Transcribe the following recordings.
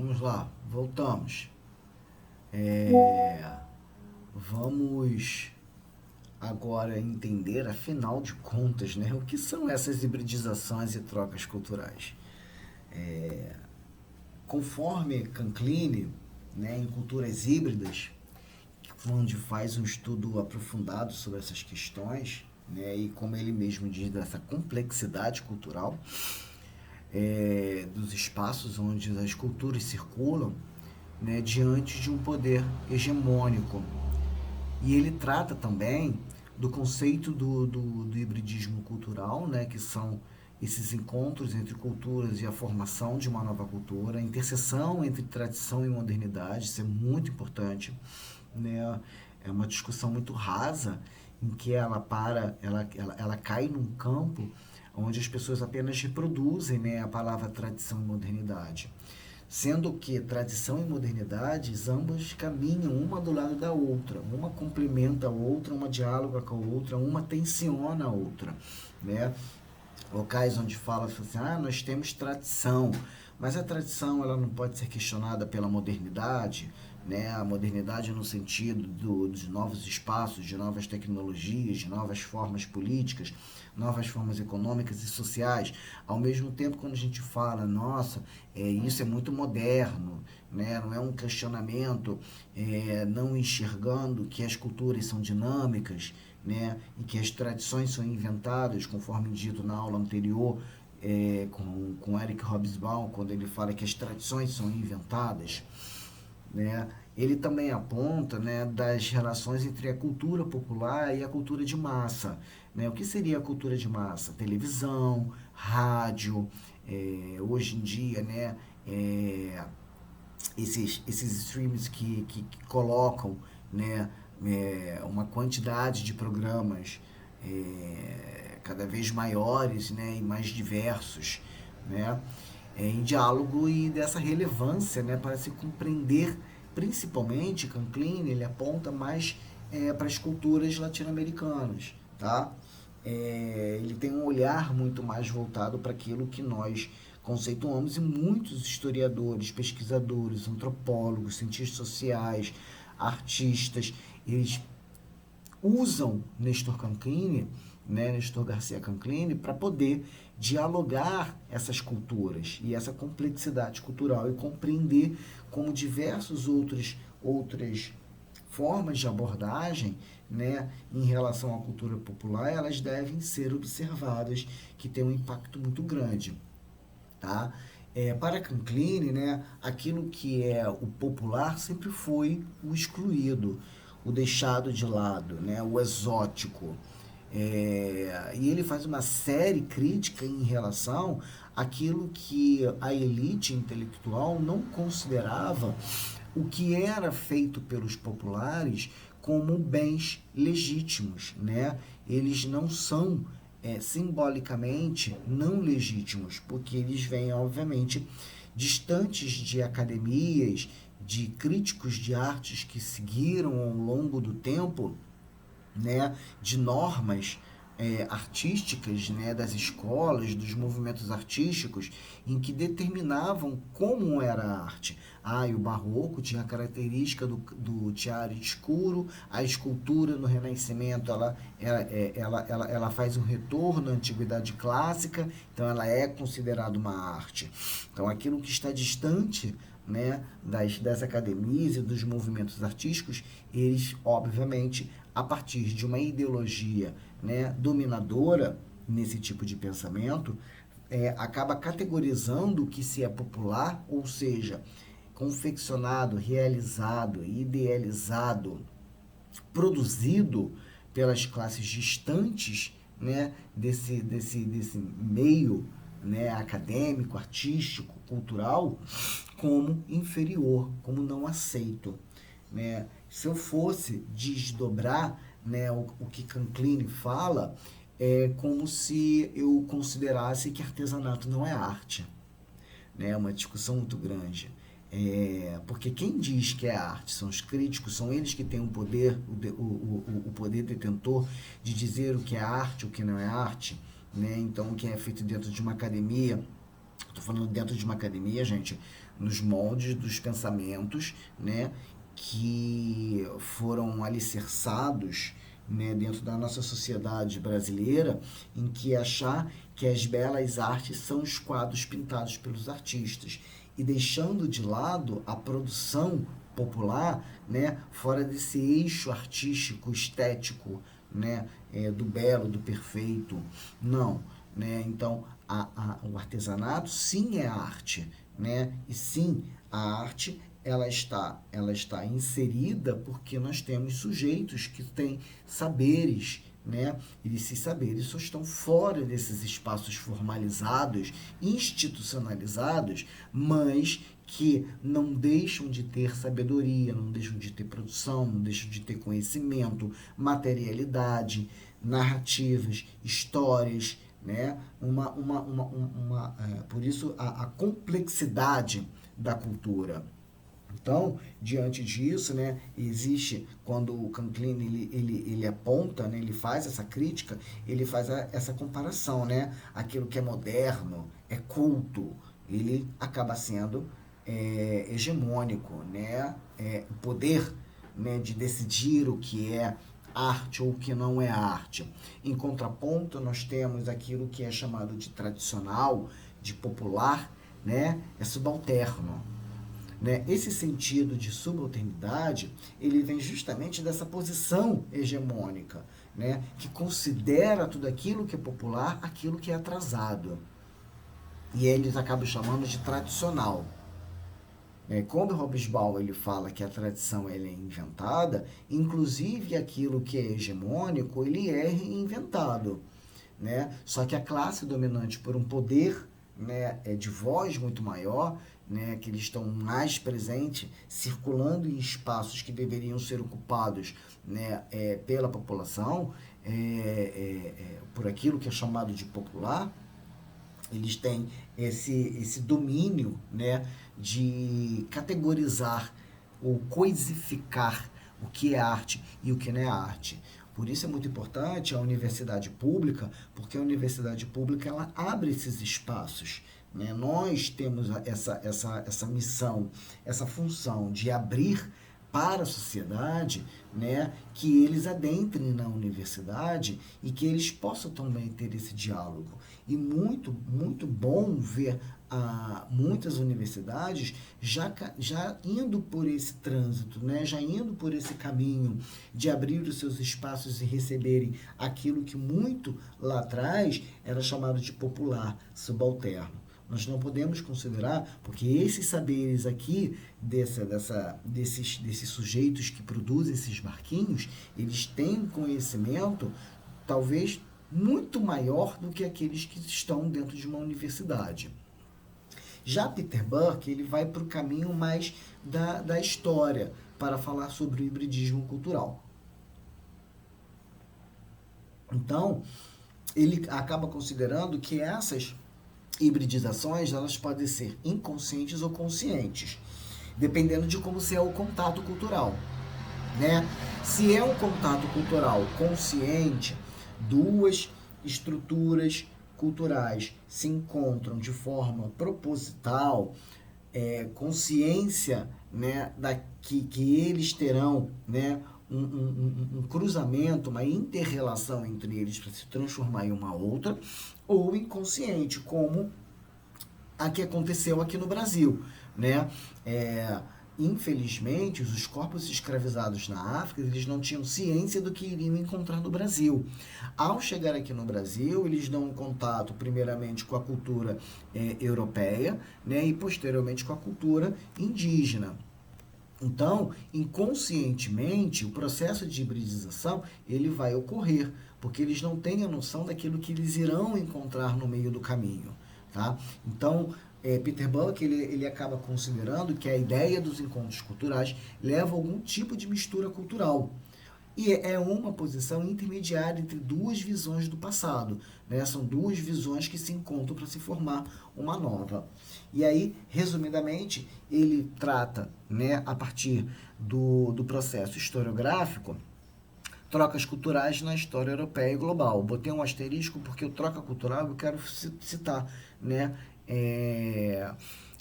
Vamos lá, voltamos. É, Vamos agora entender, afinal de contas, né, o que são essas hibridizações e trocas culturais. Conforme Canclini, né, em Culturas Híbridas, onde faz um estudo aprofundado sobre essas questões, né, e como ele mesmo diz, dessa complexidade cultural, dos espaços onde as culturas circulam, né, diante de um poder hegemônico. E ele trata também do conceito do hibridismo cultural, né, que são esses encontros entre culturas e a formação de uma nova cultura, a interseção entre tradição e modernidade, isso é muito importante, né? É uma discussão muito rasa em que ela cai num campo onde as pessoas apenas reproduzem, né, a palavra tradição e modernidade. Sendo que tradição e modernidade, ambas caminham uma do lado da outra. Uma complementa a outra, uma dialoga com a outra, uma tensiona a outra, né? Locais onde fala assim, nós temos tradição, mas a tradição ela não pode ser questionada pela modernidade, né? A modernidade no sentido de novos espaços, de novas tecnologias, de novas formas políticas, novas formas econômicas e sociais. Ao mesmo tempo, quando a gente fala, nossa, isso é muito moderno, né? Não é um questionamento, não enxergando que as culturas são dinâmicas, né? E que as tradições são inventadas, conforme dito na aula anterior, com Eric Hobsbawm, quando ele fala que as tradições são inventadas, né? Ele também aponta, né, das relações entre a cultura popular e a cultura de massa, né? O que seria a cultura de massa? Televisão, rádio, hoje em dia, né, esses streams que colocam, né, uma quantidade de programas cada vez maiores, né, e mais diversos, né, em diálogo e dessa relevância, né, para se compreender, principalmente, Canclini, ele aponta mais para as culturas latino-americanas, tá? Ele tem um olhar muito mais voltado para aquilo que nós conceituamos, e muitos historiadores, pesquisadores, antropólogos, cientistas sociais, artistas, eles usam Nestor Canclini, né, Nestor Garcia Canclini, para poder dialogar essas culturas e essa complexidade cultural e compreender como outras formas de abordagem, né, em relação à cultura popular, elas devem ser observadas, que tem um impacto muito grande, tá? Para Canclini, né, aquilo que é o popular sempre foi o excluído, o deixado de lado, né, o exótico. E ele faz uma série crítica em relação àquilo que a elite intelectual não considerava o que era feito pelos populares como bens legítimos, né? Eles não são simbolicamente não legítimos, porque eles vêm, obviamente, distantes de academias, de críticos de artes que seguiram ao longo do tempo, né, de normas artísticas, né, das escolas, dos movimentos artísticos, em que determinavam como era a arte. E o barroco tinha a característica do tiara escuro, a escultura no Renascimento ela faz um retorno à antiguidade clássica, então ela é considerada uma arte. Então aquilo que está distante, né, das academias e dos movimentos artísticos, eles, obviamente, a partir de uma ideologia, né, dominadora nesse tipo de pensamento, acaba categorizando o que se é popular, ou seja, confeccionado, realizado, idealizado, produzido pelas classes distantes, né, desse meio, né, acadêmico, artístico, cultural, como inferior, como não aceito, né? Se eu fosse desdobrar, né, o que Canclini fala, é como se eu considerasse que artesanato não é arte, né? É uma discussão muito grande. Porque quem diz que é arte são os críticos, são eles que têm o poder, o poder detentor de dizer o que é arte, o que não é arte, né? Então, o que é feito dentro de uma academia, Estou falando dentro de uma academia, gente, nos moldes dos pensamentos, né, que foram alicerçados, né, dentro da nossa sociedade brasileira, em que achar que as belas artes são os quadros pintados pelos artistas e deixando de lado a produção popular, né, fora desse eixo artístico, estético, né, do belo, do perfeito. Não, né? Então, o artesanato sim é arte, né? E sim, a arte ela está inserida porque nós temos sujeitos que têm saberes, né? E esses saberes só estão fora desses espaços formalizados, institucionalizados, mas que não deixam de ter sabedoria, não deixam de ter produção, não deixam de ter conhecimento, materialidade, narrativas, histórias, né? Por isso a complexidade da cultura. Então, diante disso, né, existe, quando o Canclin ele aponta, né, ele faz essa crítica, ele faz essa comparação, né, aquilo que é moderno, é culto, ele acaba sendo hegemônico, né, o poder, né, de decidir o que é arte ou o que não é arte. Em contraponto, nós temos aquilo que é chamado de tradicional, de popular, né, é subalterno. Né? Esse sentido de subalternidade, ele vem justamente dessa posição hegemônica, né? Que considera tudo aquilo que é popular, aquilo que é atrasado. E eles acabam chamando de tradicional. Quando o Hobsbawm ele fala que a tradição ela é inventada, inclusive aquilo que é hegemônico, ele é reinventado. Né? Só que a classe dominante, por um poder, né, de voz muito maior, né, que eles estão mais presentes, circulando em espaços que deveriam ser ocupados, né, pela população, por aquilo que é chamado de popular, eles têm esse domínio, né, de categorizar ou coisificar o que é arte e o que não é arte. Por isso é muito importante a universidade pública, porque a universidade pública ela abre esses espaços. Né? Nós temos essa missão, essa função de abrir para a sociedade, né, que eles adentrem na universidade e que eles possam também ter esse diálogo. E muito, muito bom ver muitas universidades já indo por esse trânsito, né, já indo por esse caminho de abrir os seus espaços e receberem aquilo que muito lá atrás era chamado de popular, subalterno. Nós não podemos considerar, porque esses saberes aqui, desses sujeitos que produzem esses barquinhos, eles têm conhecimento, talvez, muito maior do que aqueles que estão dentro de uma universidade. Já Peter Burke, ele vai para o caminho mais da história, para falar sobre o hibridismo cultural. Então, ele acaba considerando que essas hibridizações, elas podem ser inconscientes ou conscientes, dependendo de como se é o contato cultural, né? Se é um contato cultural consciente, duas estruturas culturais se encontram de forma proposital, consciência, né, que eles terão, né, um cruzamento, uma inter-relação entre eles para se transformar em uma outra, ou inconsciente, como a que aconteceu aqui no Brasil, né? Infelizmente, os corpos escravizados na África, eles não tinham ciência do que iriam encontrar no Brasil. Ao chegar aqui no Brasil, eles dão um contato, primeiramente, com a cultura europeia, né, e posteriormente com a cultura indígena. Então, inconscientemente, o processo de hibridização ele vai ocorrer, porque eles não têm a noção daquilo que eles irão encontrar no meio do caminho. Tá? Então, Peter Burke ele acaba considerando que a ideia dos encontros culturais leva a algum tipo de mistura cultural. E é uma posição intermediária entre duas visões do passado. Né? São duas visões que se encontram para se formar uma nova. E aí, resumidamente, ele trata, né, a partir do processo historiográfico, trocas culturais na história europeia e global. Botei um asterisco porque o troca cultural eu quero citar, né,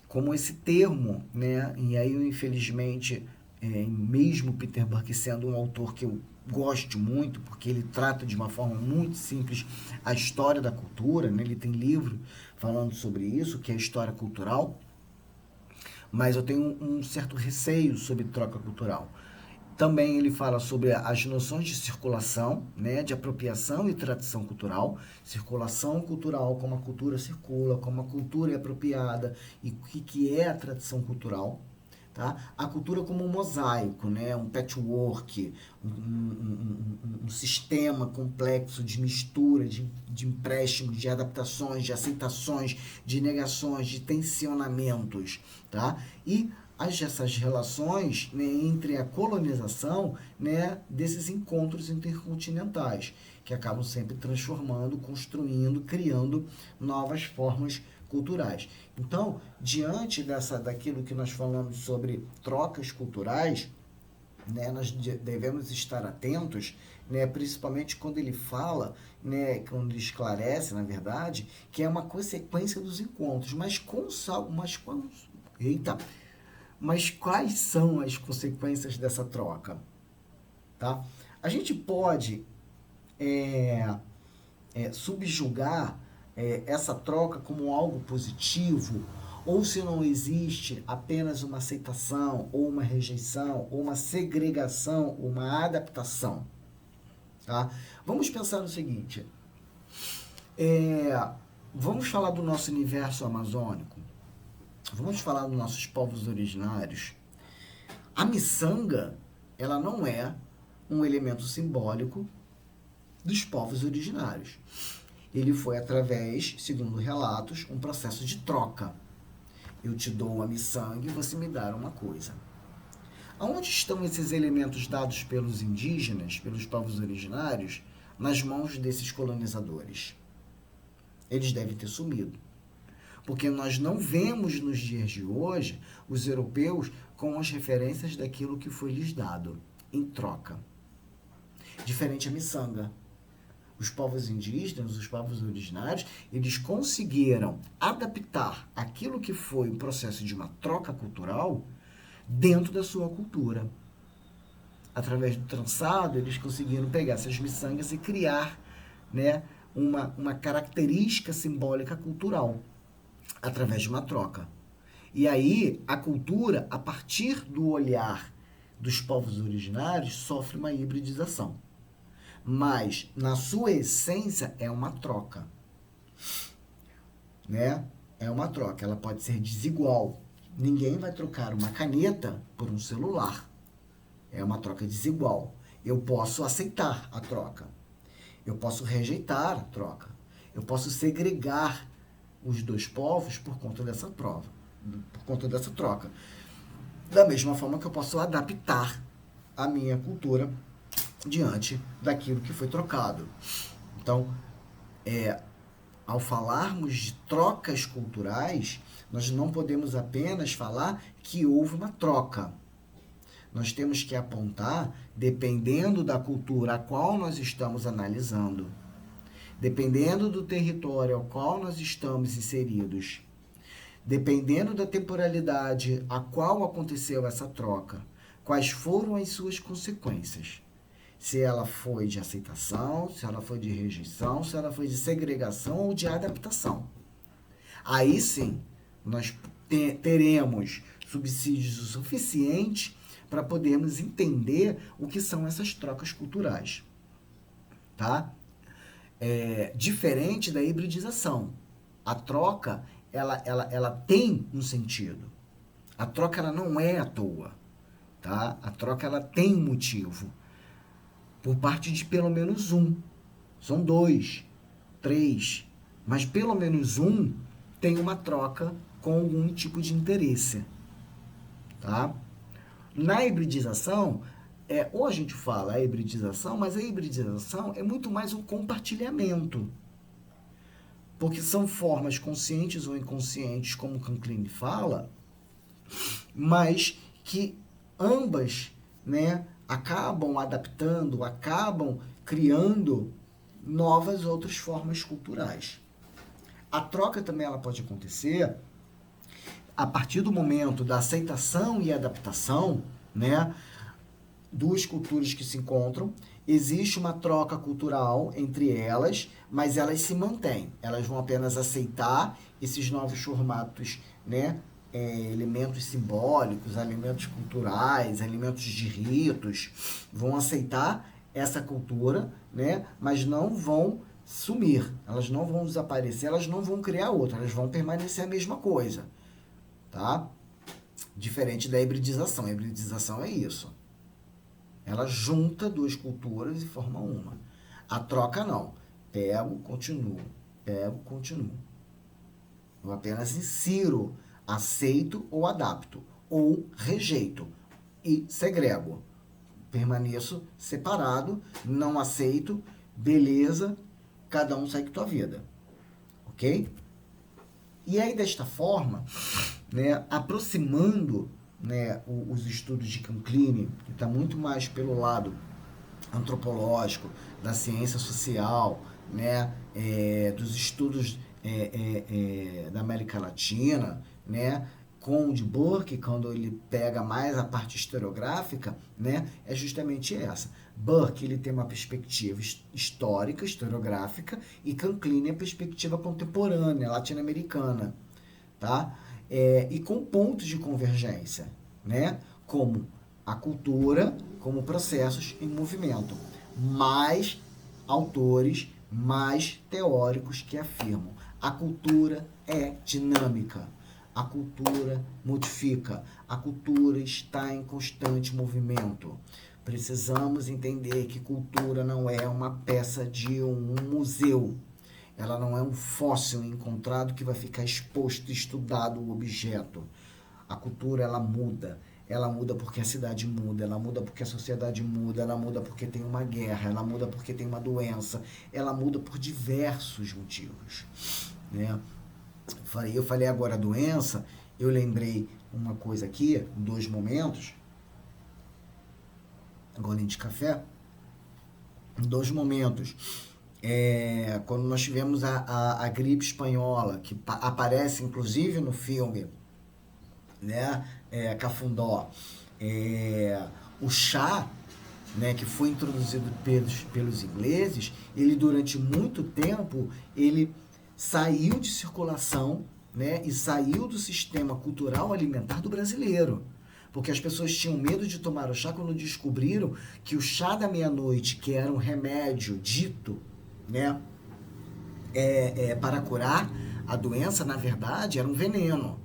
como esse termo, né? E aí, infelizmente, mesmo Peter Burke sendo um autor que eu gosto muito, porque ele trata de uma forma muito simples a história da cultura, né? Ele tem livro falando sobre isso, que é a história cultural, mas eu tenho um certo receio sobre troca cultural. Também ele fala sobre as noções de circulação, né, de apropriação e tradição cultural. Circulação cultural, como a cultura circula, como a cultura é apropriada e o que é a tradição cultural. Tá? A cultura como um mosaico, né? Um patchwork, um sistema complexo de mistura, de empréstimos, de adaptações, de aceitações, de negações, de tensionamentos. Tá? E essas relações, né, entre a colonização, né, desses encontros intercontinentais, que acabam sempre transformando, construindo, criando novas formas culturais. Então, diante daquilo que nós falamos sobre trocas culturais, né, nós devemos estar atentos, né, principalmente quando ele fala, né, quando ele esclarece, na verdade, que é uma consequência dos encontros, mas quais são as consequências dessa troca? Tá? A gente pode subjugar essa troca como algo positivo, ou se não existe apenas uma aceitação, ou uma rejeição, ou uma segregação, ou uma adaptação. Tá? Vamos pensar no seguinte, vamos falar do nosso universo amazônico, vamos falar dos nossos povos originários. A miçanga, ela não é um elemento simbólico dos povos originários. Ele foi através, segundo relatos, um processo de troca. Eu te dou a miçanga e você me dá uma coisa. Aonde estão esses elementos dados pelos indígenas, pelos povos originários, nas mãos desses colonizadores? Eles devem ter sumido. Porque nós não vemos nos dias de hoje os europeus com as referências daquilo que foi lhes dado em troca. Diferente a miçanga. Os povos indígenas, os povos originários, eles conseguiram adaptar aquilo que foi o processo de uma troca cultural dentro da sua cultura. Através do trançado, eles conseguiram pegar essas miçangas e criar, né, uma característica simbólica cultural, através de uma troca. E aí, a cultura, a partir do olhar dos povos originários, sofre uma hibridização. Mas, na sua essência, é uma troca. Né? É uma troca. Ela pode ser desigual. Ninguém vai trocar uma caneta por um celular. É uma troca desigual. Eu posso aceitar a troca. Eu posso rejeitar a troca. Eu posso segregar os dois povos por conta dessa prova, por conta dessa troca. Da mesma forma que eu posso adaptar a minha cultura diante daquilo que foi trocado. Então, ao falarmos de trocas culturais, nós não podemos apenas falar que houve uma troca. Nós temos que apontar, dependendo da cultura a qual nós estamos analisando, dependendo do território ao qual nós estamos inseridos, dependendo da temporalidade a qual aconteceu essa troca, quais foram as suas consequências. Se ela foi de aceitação, se ela foi de rejeição, se ela foi de segregação ou de adaptação. Aí sim, nós teremos subsídios o suficiente para podermos entender o que são essas trocas culturais. Tá? Diferente da hibridização. A troca, ela tem um sentido. A troca, ela não é à toa. Tá? A troca, ela tem um motivo. Por parte de pelo menos um. São 2, 3. Mas pelo menos um tem uma troca com algum tipo de interesse. Tá? Na hibridização, ou a gente fala a hibridização, mas a hibridização é muito mais um compartilhamento. Porque são formas conscientes ou inconscientes, como Canclini fala, mas que ambas, né, acabam adaptando, acabam criando novas outras formas culturais. A troca também ela pode acontecer a partir do momento da aceitação e adaptação, né? Duas culturas que se encontram, existe uma troca cultural entre elas, mas elas se mantêm. Elas vão apenas aceitar esses novos formatos, né? Elementos simbólicos, elementos culturais, elementos de ritos, vão aceitar essa cultura, né? Mas não vão sumir, elas não vão desaparecer, elas não vão criar outra, elas vão permanecer a mesma coisa, tá? Diferente da hibridização. A hibridização é isso. Ela junta duas culturas e forma uma. A troca não. Pego, continuo. Pego, continuo. Eu apenas insiro, aceito ou adapto. Ou rejeito e segrego. Permaneço separado, não aceito, beleza, cada um segue tua vida. Ok? E aí, desta forma, né, aproximando, né, os estudos de Canclini, que está muito mais pelo lado antropológico, da ciência social, né, dos estudos da América Latina, né, com o de Burke, quando ele pega mais a parte historiográfica, né, é justamente essa. Burke ele tem uma perspectiva histórica, historiográfica, e Canclini a perspectiva contemporânea, latino-americana, tá? E com pontos de convergência, né? Como a cultura, como processos em movimento. Mais autores, mais teóricos que afirmam: a cultura é dinâmica, a cultura modifica, a cultura está em constante movimento. Precisamos entender que cultura não é uma peça de um museu. Ela não é um fóssil encontrado que vai ficar exposto e estudado o objeto. A cultura, ela muda. Ela muda porque a cidade muda, ela muda porque a sociedade muda, ela muda porque tem uma guerra, ela muda porque tem uma doença, ela muda por diversos motivos, né? Eu falei agora a doença, eu lembrei uma coisa aqui, dois momentos, golinho de café, dois momentos. Quando nós tivemos a gripe espanhola, que aparece inclusive no filme, né, Cafundó, o chá, né, que foi introduzido pelos ingleses, ele durante muito tempo, ele saiu de circulação, né, e saiu do sistema cultural alimentar do brasileiro. Porque as pessoas tinham medo de tomar o chá quando descobriram que o chá da meia-noite, que era um remédio dito, né, para curar a doença, na verdade, era um veneno.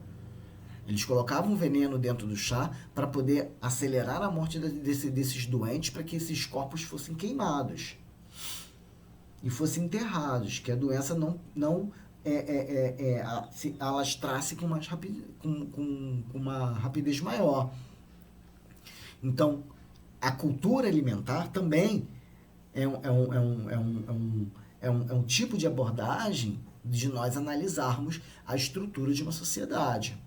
Eles colocavam veneno dentro do chá para poder acelerar a morte desses doentes, para que esses corpos fossem queimados e fossem enterrados, que a doença não se alastrasse com uma rapidez maior. Então, a cultura alimentar também é um tipo de abordagem de nós analisarmos a estrutura de uma sociedade,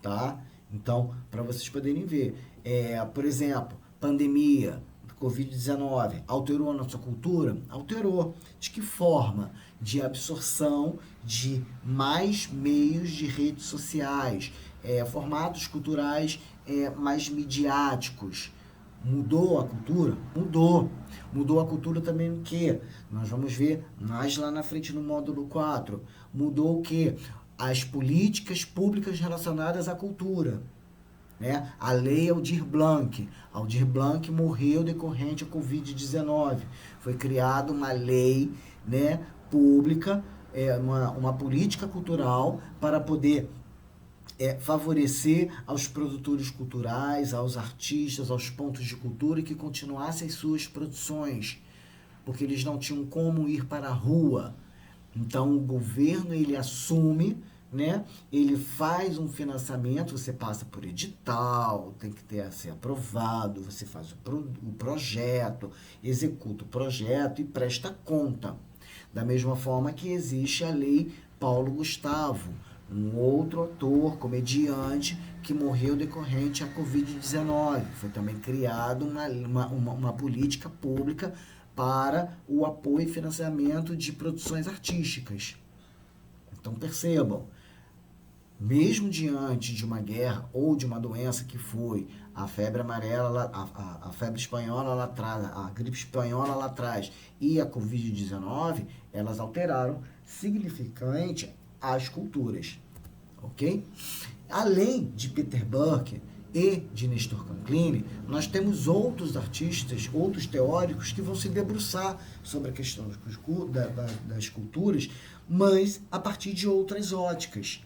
tá? Então, para vocês poderem ver, por exemplo, pandemia, Covid-19, alterou a nossa cultura? Alterou. De que forma? De absorção de mais meios de redes sociais, formatos culturais mais midiáticos. Mudou a cultura? Mudou. Mudou a cultura também o quê? Nós vamos ver mais lá na frente no módulo 4. Mudou o quê? As políticas públicas relacionadas à cultura. Né? A lei Aldir Blanc. Aldir Blanc morreu decorrente à Covid-19. Foi criada uma lei, né, pública, uma política cultural para poder favorecer aos produtores culturais, aos artistas, aos pontos de cultura que continuassem as suas produções, porque eles não tinham como ir para a rua. Então o governo ele assume, né? Ele faz um financiamento, você passa por edital, tem que ser aprovado, você faz o projeto, executa o projeto e presta conta. Da mesma forma que existe a lei Paulo Gustavo, um outro ator, comediante, que morreu decorrente à Covid-19. Foi também criada uma política pública para o apoio e financiamento de produções artísticas. Então percebam, mesmo diante de uma guerra ou de uma doença que foi a febre amarela, a febre espanhola lá atrás, a gripe espanhola lá atrás e a Covid-19, elas alteraram significativamente as culturas, ok? Além de Peter Burke e de Nestor Canclini, nós temos outros artistas, outros teóricos que vão se debruçar sobre a questão das culturas, mas a partir de outras óticas.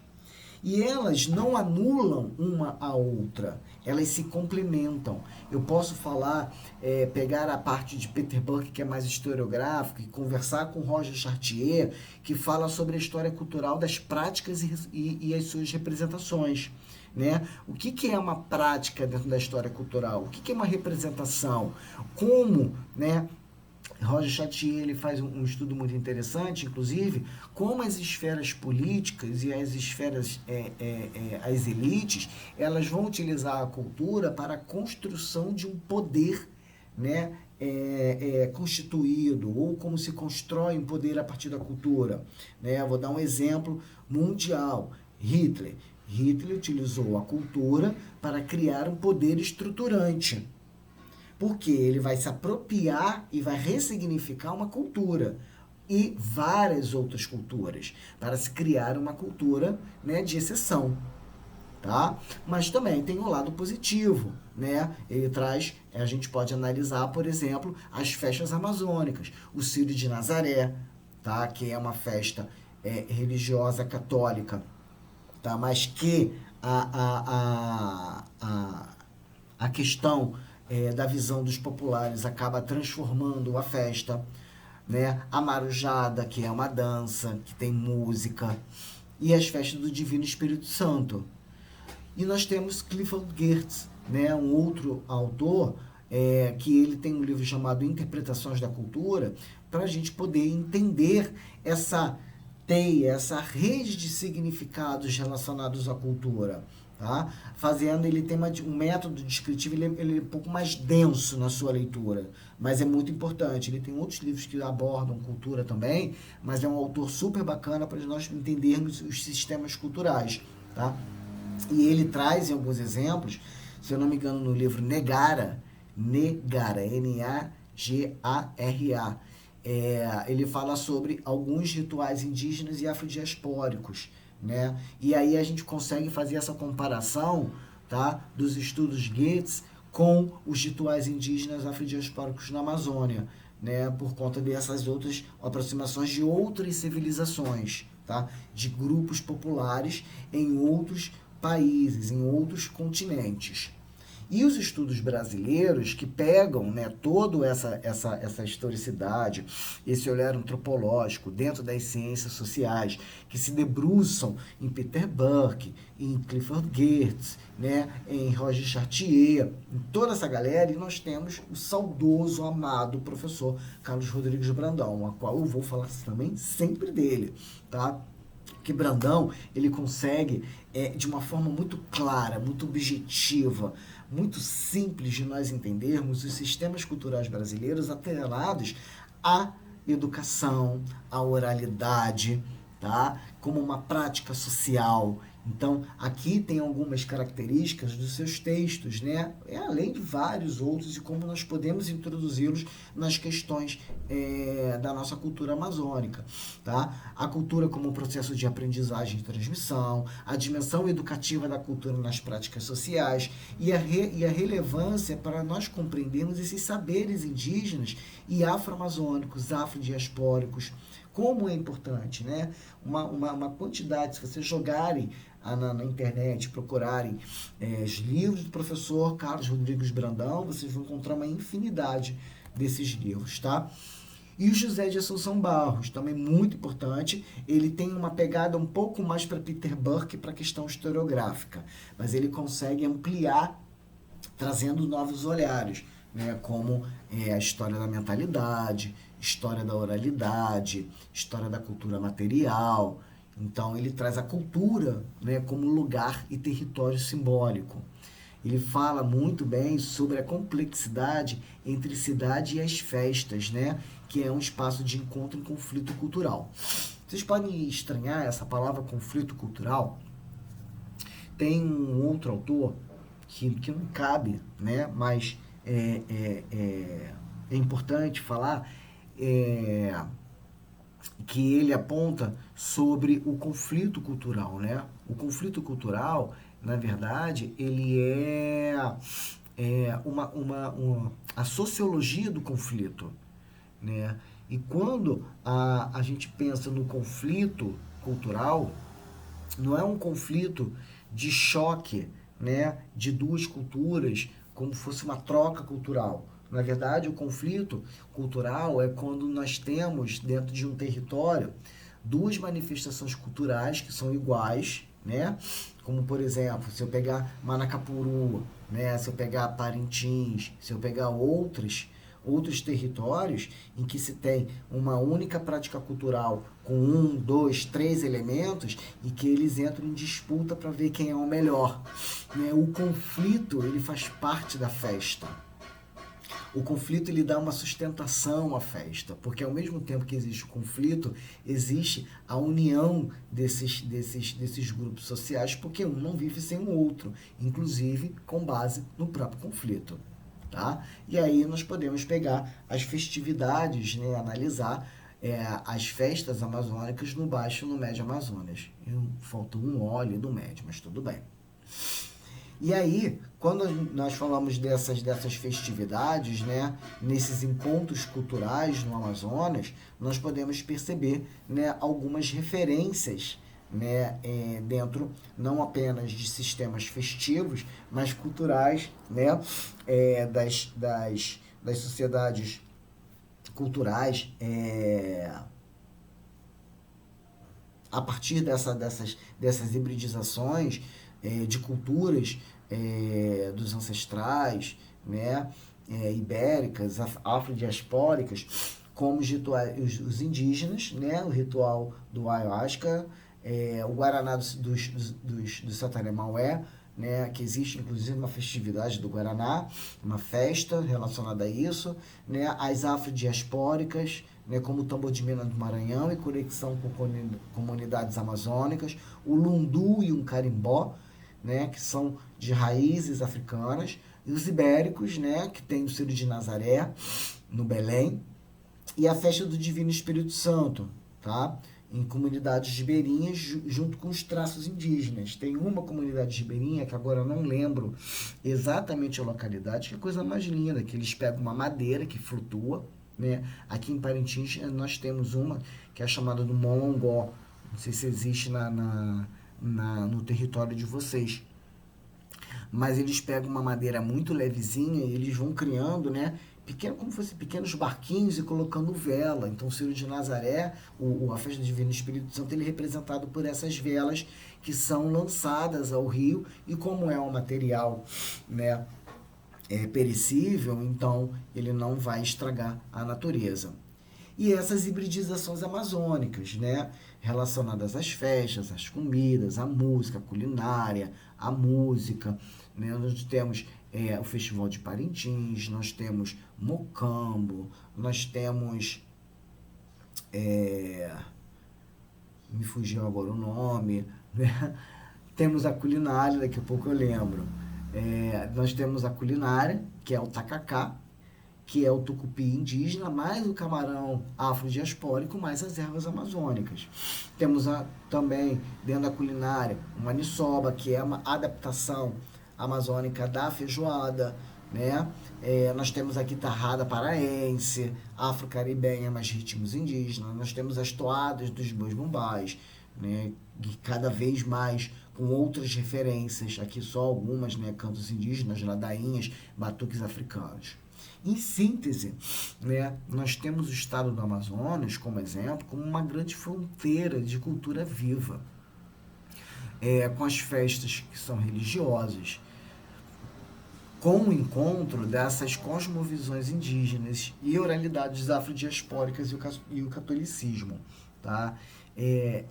E elas não anulam uma a outra, elas se complementam. Eu posso falar, pegar a parte de Peter Burke, que é mais historiográfico, e conversar com Roger Chartier, que fala sobre a história cultural das práticas e as suas representações. Né? O que é uma prática dentro da história cultural? O que é uma representação? Como, né? Roger Chartier ele faz um estudo muito interessante, inclusive, como as esferas políticas e as esferas, as elites, elas vão utilizar a cultura para a construção de um poder, né, constituído, ou como se constrói um poder a partir da cultura. Né? Vou dar um exemplo mundial. Hitler utilizou a cultura para criar um poder estruturante. Porque ele vai se apropriar e vai ressignificar uma cultura e várias outras culturas para se criar uma cultura, né, de exceção, tá? Mas também tem um lado positivo, né? Ele traz, a gente pode analisar, por exemplo, as festas amazônicas, o Círio de Nazaré, tá? Que é uma festa religiosa católica, tá? Mas que a questão da visão dos populares acaba transformando a festa, né? A marujada, que é uma dança, que tem música, e as festas do Divino Espírito Santo. E nós temos Clifford Geertz, né? Um outro autor, que ele tem um livro chamado Interpretações da Cultura, para a gente poder entender essa teia, essa rede de significados relacionados à cultura. Tá? Ele tem um método descritivo, ele é um pouco mais denso na sua leitura, mas é muito importante. Ele tem outros livros que abordam cultura também, mas é um autor super bacana para nós entendermos os sistemas culturais. Tá? E ele traz em alguns exemplos, se eu não me engano, no livro Negara, N-A-G-A-R-A, ele fala sobre alguns rituais indígenas e afrodiaspóricos. Né? E aí a gente consegue fazer essa comparação, tá, dos estudos Geertz com os rituais indígenas afrodiaspóricos na Amazônia, né, por conta dessas outras aproximações de outras civilizações, tá, de grupos populares em outros países, em outros continentes. E os estudos brasileiros que pegam, né, toda essa historicidade, esse olhar antropológico dentro das ciências sociais, que se debruçam em Peter Burke, em Clifford Geertz, né, em Roger Chartier, em toda essa galera, e nós temos o saudoso, amado professor Carlos Rodrigues Brandão, a qual eu vou falar também sempre dele, tá? Que Brandão, ele consegue, de uma forma muito clara, muito objetiva, muito simples de nós entendermos os sistemas culturais brasileiros atrelados à educação, à oralidade, tá? Como uma prática social. Então, aqui tem algumas características dos seus textos, né? Além de vários outros, e como nós podemos introduzi-los nas questões da nossa cultura amazônica, tá? A cultura como um processo de aprendizagem e transmissão, a dimensão educativa da cultura nas práticas sociais e a relevância para nós compreendermos esses saberes indígenas e afro-amazônicos, afrodiaspóricos, como é importante, né? Uma quantidade, se vocês jogarem na internet, procurarem os livros do professor Carlos Rodrigues Brandão, vocês vão encontrar uma infinidade desses livros, tá? E o José de Assunção Barros, também muito importante, ele tem uma pegada um pouco mais para Peter Burke, para a questão historiográfica, mas ele consegue ampliar, trazendo novos olhares, né, como a história da mentalidade, história da oralidade, história da cultura material. Então ele traz a cultura, né, como lugar e território simbólico. Ele fala muito bem sobre a complexidade entre cidade e as festas, né, que é um espaço de encontro e conflito cultural. Vocês podem estranhar essa palavra conflito cultural. Tem um outro autor que não cabe, né? Mas é importante falar que ele aponta sobre o conflito cultural, né? O conflito cultural, na verdade, ele a sociologia do conflito, né? E quando a gente pensa no conflito cultural, não é um conflito de choque, né, de duas culturas, como fosse uma troca cultural. Na verdade, o conflito cultural é quando nós temos, dentro de um território, duas manifestações culturais que são iguais, né? Como, por exemplo, se eu pegar Manacapuru, né? Se eu pegar Parintins, se eu pegar outros territórios em que se tem uma única prática cultural com 1, 2, 3 elementos e que eles entram em disputa para ver quem é o melhor, né? O conflito, ele faz parte da festa. O conflito, ele dá uma sustentação à festa, porque ao mesmo tempo que existe o conflito, existe a união desses grupos sociais, porque um não vive sem o outro, inclusive com base no próprio conflito. Tá? E aí nós podemos pegar as festividades, né, analisar as festas amazônicas no Baixo e no Médio Amazonas. Faltou um óleo do Médio, mas tudo bem. E aí, quando nós falamos dessas festividades, né, nesses encontros culturais no Amazonas, nós podemos perceber, né, algumas referências, né, dentro não apenas de sistemas festivos, mas culturais, né, das sociedades culturais, a partir dessas hibridizações de culturas dos ancestrais, né, ibéricas, afrodiaspóricas, como os indígenas, né, o ritual do Ayahuasca, o Guaraná do Sataré-Maué, né, que existe inclusive uma festividade do Guaraná, uma festa relacionada a isso, né, as afrodiaspóricas, né, como o tambor de Minas do Maranhão e conexão com comunidades amazônicas, o lundu e um carimbó, né, que são de raízes africanas, e os ibéricos, né, que tem o Círio de Nazaré, no Belém, e a festa do Divino Espírito Santo, tá? Em comunidades ribeirinhas, junto com os traços indígenas. Tem uma comunidade ribeirinha, que agora eu não lembro exatamente a localidade, que é a coisa mais linda, que eles pegam uma madeira que flutua, né? Aqui em Parintins nós temos uma que é chamada do Molongó, não sei se existe no território de vocês. Mas eles pegam uma madeira muito levezinha e eles vão criando, né, como se fossem pequenos barquinhos e colocando vela. Então, o Círio de Nazaré, a festa do Divino Espírito Santo, ele é representado por essas velas que são lançadas ao rio, e como é um material, né, perecível, então ele não vai estragar a natureza. E essas hibridizações amazônicas, né, relacionadas às festas, às comidas, à música, à culinária, à música, né? Nós temos o Festival de Parintins, nós temos Mocambo, nós temos... me fugiu agora o nome, né? Temos a culinária, daqui a pouco eu lembro. Nós temos a culinária, que é o tacacá, que é o tucupi indígena, mais o camarão afrodiaspórico, mais as ervas amazônicas. Temos também, dentro da culinária, uma maniçoba, que é uma adaptação amazônica da feijoada, né? Nós temos a guitarrada paraense, afro-caribenha, mais ritmos indígenas. Nós temos as toadas dos bois bumbás, né? Cada vez mais com outras referências, aqui só algumas, né? Cantos indígenas, ladainhas, batuques africanos. Em síntese, né, nós temos o estado do Amazonas, como exemplo, como uma grande fronteira de cultura viva, com as festas que são religiosas, com o encontro dessas cosmovisões indígenas e oralidades afrodiaspóricas e o catolicismo. Tá?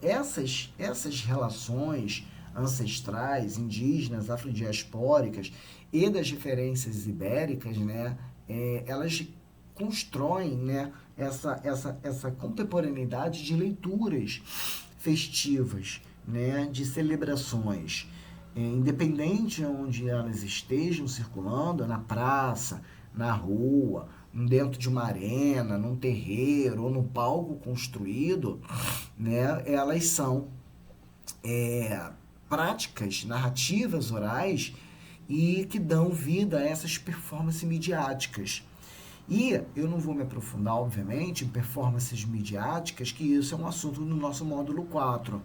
Essas relações ancestrais, indígenas, afrodiaspóricas e das referências ibéricas, né, elas constroem, né, essa contemporaneidade de leituras festivas, né, de celebrações, independente onde elas estejam circulando, na praça, na rua, dentro de uma arena, num terreiro ou num palco construído, né, elas são práticas, narrativas orais e que dão vida a essas performances midiáticas. E eu não vou me aprofundar, obviamente, em performances midiáticas, que isso é um assunto no nosso módulo 4,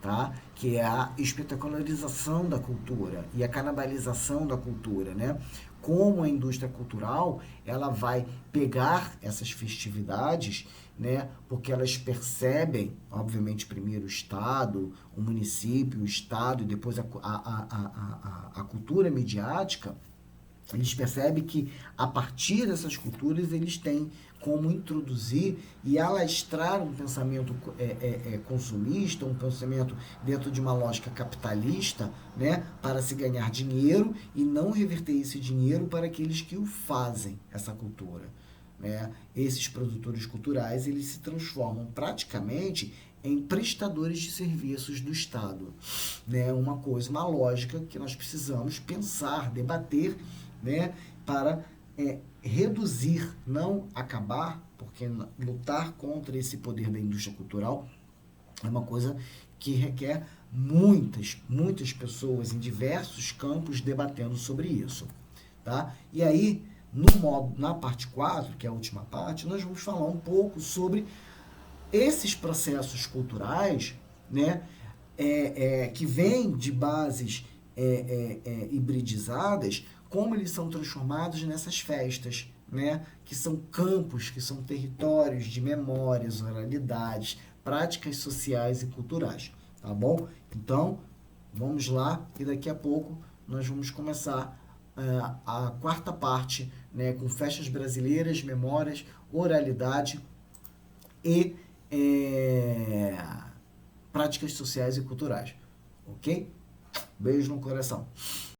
tá? Que é a espetacularização da cultura e a canibalização da cultura, né? Como a indústria cultural, ela vai pegar essas festividades, né? Porque elas percebem, obviamente, primeiro o Estado, o município, o Estado e depois a cultura midiática. Eles percebem que, a partir dessas culturas, eles têm como introduzir e alastrar um pensamento consumista, um pensamento dentro de uma lógica capitalista, né, para se ganhar dinheiro e não reverter esse dinheiro para aqueles que o fazem, essa cultura. Né? Esses produtores culturais, eles se transformam praticamente em prestadores de serviços do Estado. Né? Uma lógica que nós precisamos pensar, debater, né, para reduzir, não acabar, porque lutar contra esse poder da indústria cultural é uma coisa que requer muitas pessoas em diversos campos debatendo sobre isso. Tá? E aí, na parte 4, que é a última parte, nós vamos falar um pouco sobre esses processos culturais, né, que vêm de bases hibridizadas, como eles são transformados nessas festas, né, que são campos, que são territórios de memórias, oralidades, práticas sociais e culturais, tá bom? Então, vamos lá e daqui a pouco nós vamos começar a quarta parte, né, com festas brasileiras, memórias, oralidade e práticas sociais e culturais, ok? Beijo no coração.